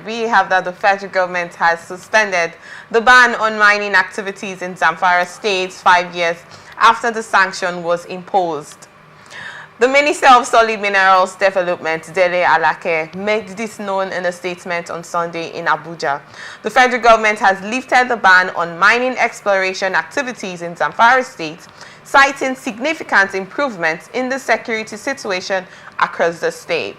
We have that the federal government has suspended the ban on mining activities in Zamfara State 5 years after the sanction was imposed. The Minister of Solid Minerals Development, Dele Alake, made this known in a statement on Sunday in Abuja. The federal government has lifted the ban on mining exploration activities in Zamfara State, citing significant improvements in the security situation across the state.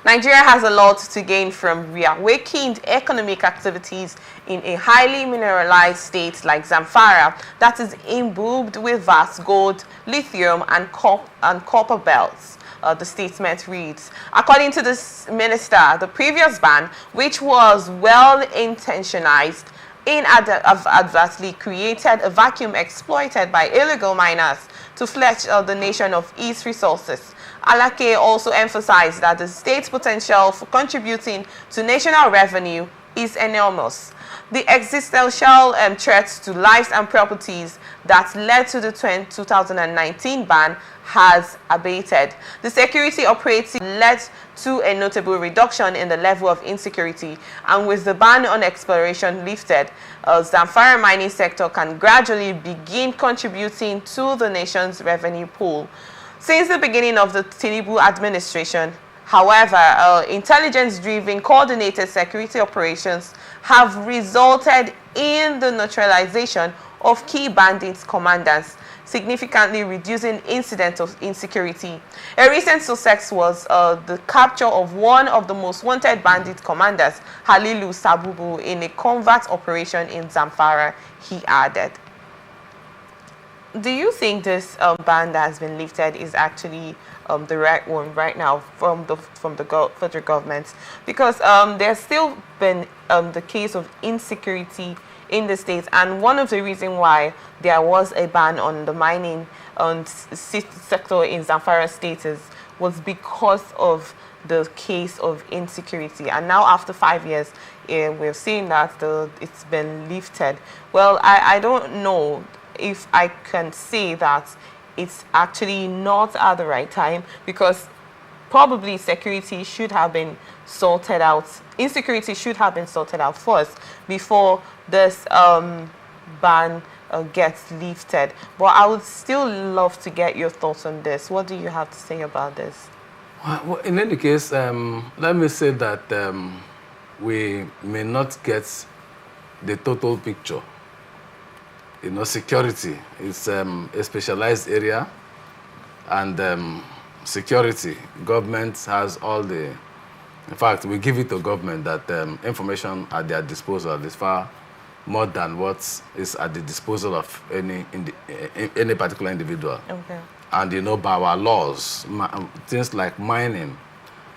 Nigeria has a lot to gain from reawakened economic activities in a highly mineralized state like Zamfara that is imbued with vast gold, lithium, and copper belts. The statement reads, according to this minister, the previous ban, which was well-intentioned, inadvertently created a vacuum exploited by illegal miners to fletch the nation of its resources. Alake also emphasized that the state's potential for contributing to national revenue is enormous. The existential threats to lives and properties that led to the 2019 ban has abated. The security operative led to a notable reduction in the level of insecurity, and with the ban on exploration lifted, Zamfara mining sector can gradually begin contributing to the nation's revenue pool. Since the beginning of the Tinubu administration, however, intelligence-driven coordinated security operations have resulted in the neutralization of key bandits commanders, significantly reducing incidents of insecurity. A recent success was the capture of one of the most wanted bandit commanders, Halilu Sabubu, in a covert operation in Zamfara, he added. Do you think this ban that has been lifted is actually the right one right now from the federal government? Because there's still been the case of insecurity in the states, and one of the reasons why there was a ban on the mining sector in Zamfara State was because of the case of insecurity. And now after 5 years, we're seeing that it's been lifted. Well, I don't know if I can say that it's actually not at the right time, because probably security should have been sorted out. Insecurity should have been sorted out first before this ban gets lifted. But I would still love to get your thoughts on this. What do you have to say about this? Well, in any case, let me say that we may not get the total picture. You know, security is a specialized area, and security, government has all the, in fact, we give it to government that information at their disposal is far more than what is at the disposal of any particular individual. Okay. And, you know, by our laws, things like mining,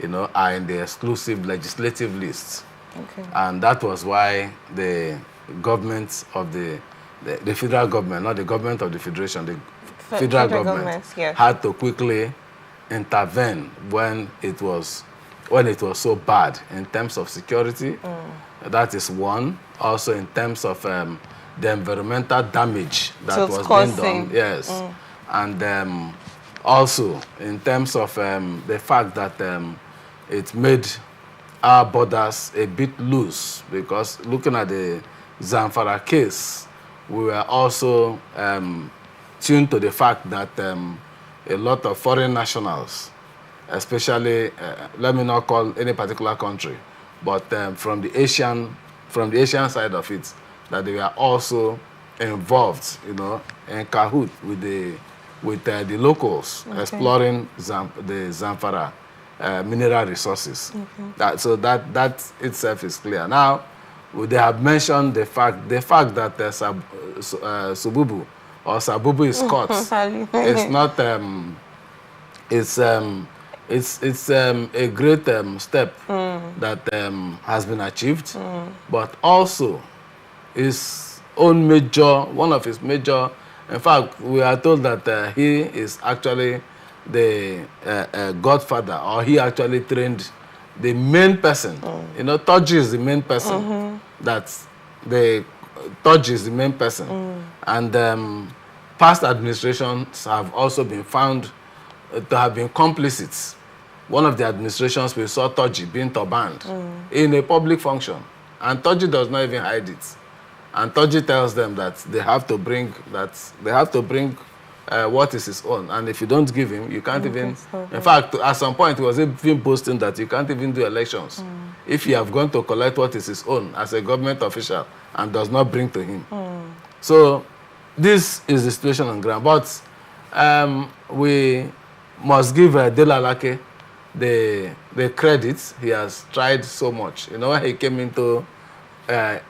you know, are in the exclusive legislative list. Okay. And that was why the government of the federal government, not the government of the federation, the federal government yes, had to quickly intervene when it was so bad in terms of security. That is one. Also in terms of the environmental damage that was being done. Yes. And also in terms of the fact that it made our borders a bit loose, because looking at the Zamfara case, we were also tuned to the fact that a lot of foreign nationals, especially, let me not call any particular country, but from the Asian side of it, that they were also involved, you know, in cahoot with the locals, okay, exploring the Zamfara mineral resources. So that itself is clear. Now, they have mentioned the fact that Sububu or Sabubu is caught. It's not. It's a great step that has been achieved, but also one of his major. In fact, we are told that he is actually the godfather, or he actually trained the main person. You know, Toji is the main person. Toji is the main person. And past administrations have also been found to have been complicit one of the administrations, we saw Toji being turbaned in a public function. And Toji does not even hide it. And Toji tells them that they have to bring what is his own. And if you don't give him, you can't even... In fact, at some point, he was even boasting that you can't even do elections if you have gone to collect what is his own as a government official and does not bring to him. So this is the situation on ground. But we must give Delalake the credit. He has tried so much. You know, when he came into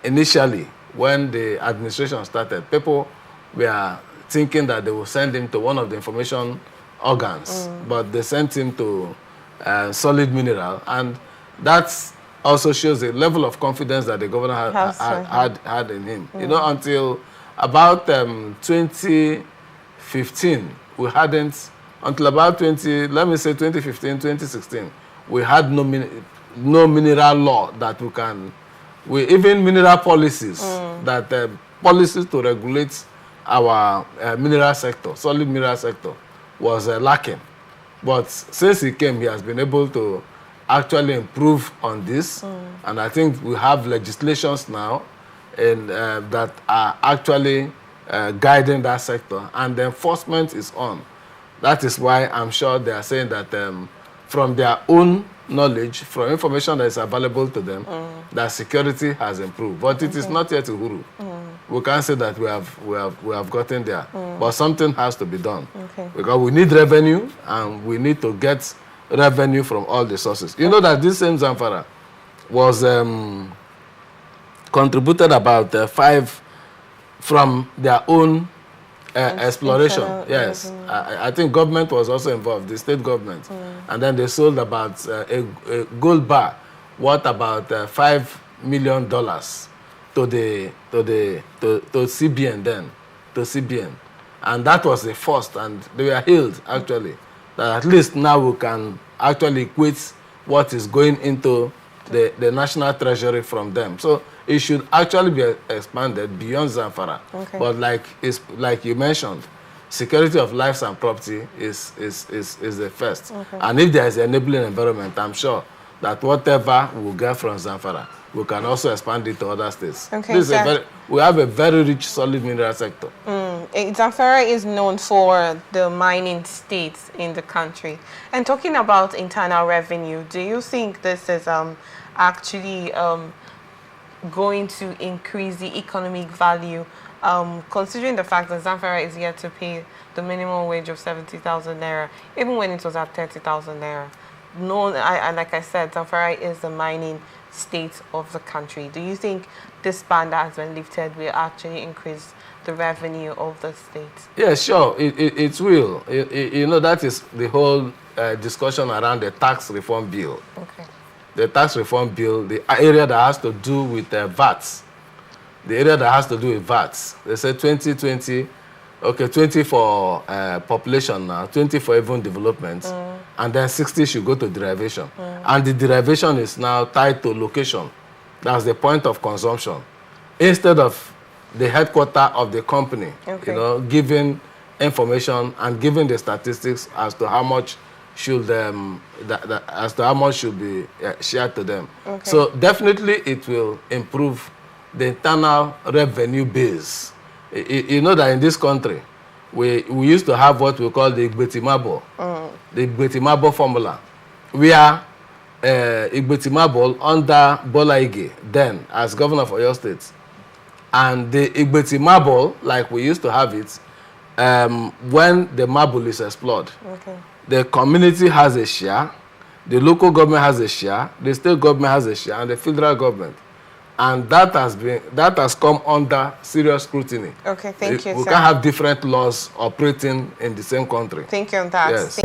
initially, when the administration started, people were thinking that they will send him to one of the information organs, but they sent him to Solid Mineral, and that also shows the level of confidence that the governor had in him. You know, until about 2015, we hadn't, until about 2015, 2016, we had no mineral law that we can, even mineral policies, that policies to regulate our mineral sector, solid mineral sector, was lacking. But since he came, he has been able to actually improve on this. And I think we have legislations now that are actually guiding that sector. And the enforcement is on. That is why I'm sure they are saying that from their own knowledge, from information that is available to them, that security has improved. But it is not yet Uhuru. We can't say that we have gotten there. But something has to be done. Because we need revenue, and we need to get revenue from all the sources. You know that this same Zamfara was contributed about 5 from their own exploration. Yes, I think government was also involved, the state government. And then they sold about a gold bar worth about $5 million to CBN then, to CBN. And that was the first, and they were hailed, actually, that at least now we can actually equate what is going into the national treasury from them. So it should actually be expanded beyond Zamfara. But like you mentioned, security of lives and property is the first. And if there is an enabling environment, I'm sure that whatever we'll get from Zamfara, we can also expand it to other states. We have a very rich, solid mineral sector. Zamfara is known for the mining states in the country. And talking about internal revenue, do you think this is actually going to increase the economic value, considering the fact that Zamfara is yet to pay the minimum wage of 70,000 naira, even when it was at 30,000 naira? No, like I said, Zamfara is the mining state of the country. Do you think this ban that has been lifted will actually increase the revenue of the state? Yeah, sure, it will. You know, that is the whole discussion around the tax reform bill. The tax reform bill, the area that has to do with VAT. The area that has to do with VAT. They say 2020, okay, 20 for population now, 20 for even development, and then 60 should go to derivation. And the derivation is now tied to location. That's the point of consumption. Instead of the headquarter of the company, you know, giving information and giving the statistics as to how much should be shared to them. So definitely it will improve the internal revenue base. You know that in this country, we used to have what we call the Igbetimabo, the Igbetimabo formula, where Igbetimabo under Bola Ige, then as governor of Oyo State, and the Igbetimabo, like we used to have it, when the marble is explored, the community has a share, the local government has a share, the state government has a share, and the federal government. And that has come under serious scrutiny. Thank you, We can't have different laws operating in the same country. Thank you on that. Yes.